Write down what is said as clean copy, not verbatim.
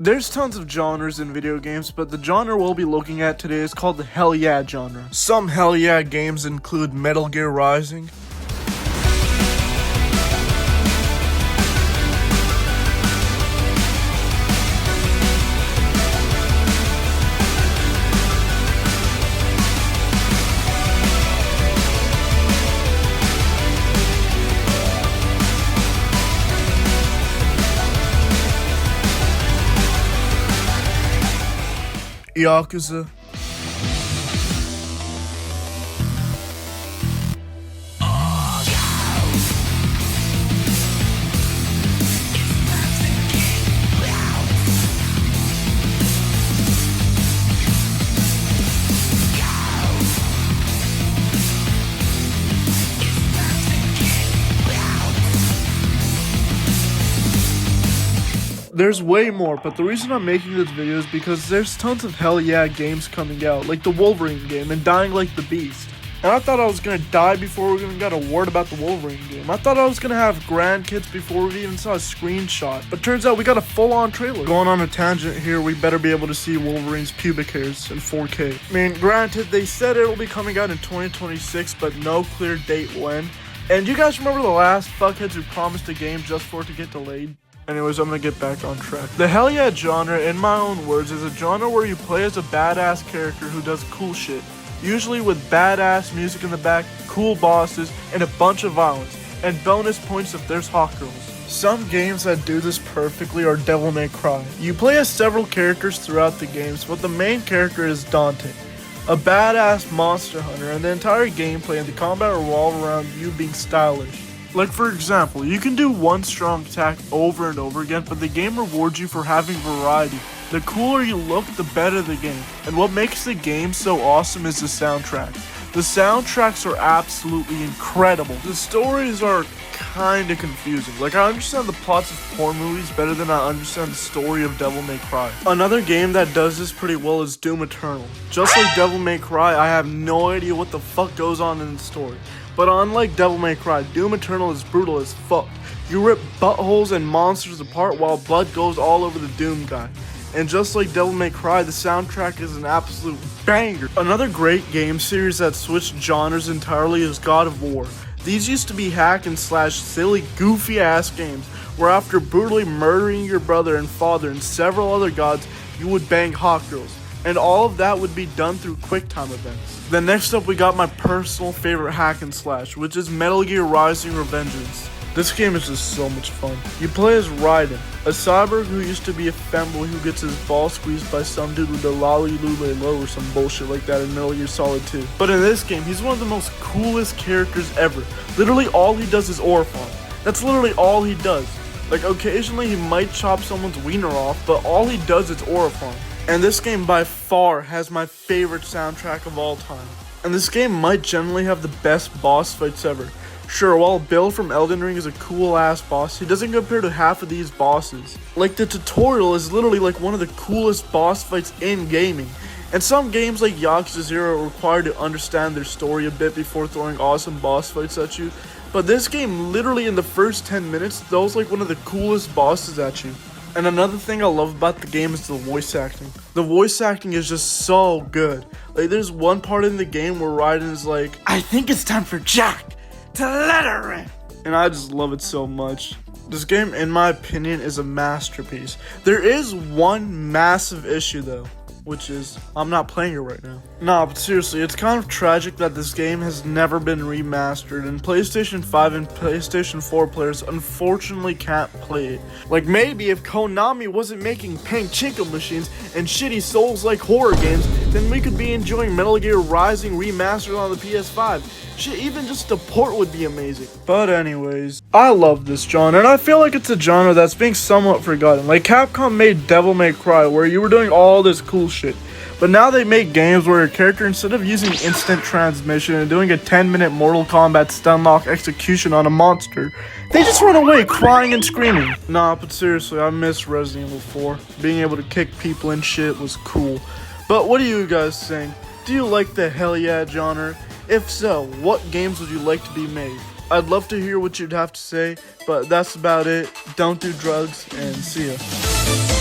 There's tons of genres in video games, but the genre we'll be looking at today is called the Hell Yeah genre. Some Hell Yeah games include Metal Gear Rising, Yakuza, There's way more, but the reason I'm making this video is because there's tons of Hell Yeah games coming out, like the Wolverine game and Dying Like the Beast. And I thought I was gonna die before we even got a word about the Wolverine game. I thought I was gonna have grandkids before we even saw a screenshot, but turns out we got a full-on trailer. Going on a tangent here, we better be able to see Wolverine's pubic hairs in 4K. I mean, granted, they said it'll be coming out in 2026, but no clear date when. And you guys remember the last fuckheads who promised a game just for it to get delayed? Anyways, I'm gonna get back on track. The Hell Yeah genre, in my own words, is a genre where you play as a badass character who does cool shit. Usually with badass music in the back, cool bosses, and a bunch of violence. And bonus points if there's hot girls. Some games that do this perfectly are Devil May Cry. You play as several characters throughout the games, but the main character is Dante, a badass monster hunter, and the entire gameplay and the combat revolve around you being stylish. Like for example, you can do one strong attack over and over again, but the game rewards you for having variety. The cooler you look, the better the game. And what makes the game so awesome is the soundtrack. The soundtracks are absolutely incredible. The stories are kinda confusing. Like, I understand the plots of porn movies better than I understand the story of Devil May Cry. Another game that does this pretty well is Doom Eternal. Just like Devil May Cry, I have no idea what the fuck goes on in the story. But unlike Devil May Cry, Doom Eternal is brutal as fuck. You rip buttholes and monsters apart while blood goes all over the Doom guy. And just like Devil May Cry, the soundtrack is an absolute banger. Another great game series that switched genres entirely is God of War. These used to be hack and slash silly, goofy ass games where after brutally murdering your brother and father and several other gods, you would bang hot girls. And all of that would be done through QuickTime events. Then next up we got my personal favorite hack and slash, which is Metal Gear Rising: Revengeance. This game is just so much fun. You play as Raiden, a cyborg who used to be a femboy who gets his balls squeezed by some dude with a lolly lule low or some bullshit like that in Metal Gear Solid 2. But in this game, he's one of the most coolest characters ever. Literally all he does is Orphan. That's literally all he does. Like occasionally he might chop someone's wiener off, but all he does is Orphan. And this game by far has my favorite soundtrack of all time. And this game might generally have the best boss fights ever. Sure, while Bill from Elden Ring is a cool ass boss, he doesn't compare to half of these bosses. Like the tutorial is literally like one of the coolest boss fights in gaming. And some games like Yakuza 0 are required to understand their story a bit before throwing awesome boss fights at you. But this game literally in the first 10 minutes throws like one of the coolest bosses at you. And another thing I love about the game is the voice acting. The voice acting is just so good. Like there's one part in the game where Raiden is like, "I think it's time for Jack to let her in." And I just love it so much. This game, in my opinion, is a masterpiece. There is one massive issue though, which is I'm not playing it right now. Nah, but seriously, it's kind of tragic that this game has never been remastered and PlayStation 5 and PlayStation 4 players unfortunately can't play it. Like maybe if Konami wasn't making Pachinko machines and shitty Souls-like horror games, then we could be enjoying Metal Gear Rising remastered on the PS5. Shit, even just a port would be amazing. But anyways, I love this genre, and I feel like it's a genre that's being somewhat forgotten. Like Capcom made Devil May Cry, where you were doing all this cool shit. But now they make games where your character, instead of using instant transmission and doing a 10-minute Mortal Kombat stunlock execution on a monster, they just run away crying and screaming. Nah, but seriously, I miss Resident Evil 4. Being able to kick people and shit was cool. But what do you guys think? Do you like the Hell Yeah genre? If so, what games would you like to be made? I'd love to hear what you'd have to say, but that's about it. Don't do drugs, and see ya.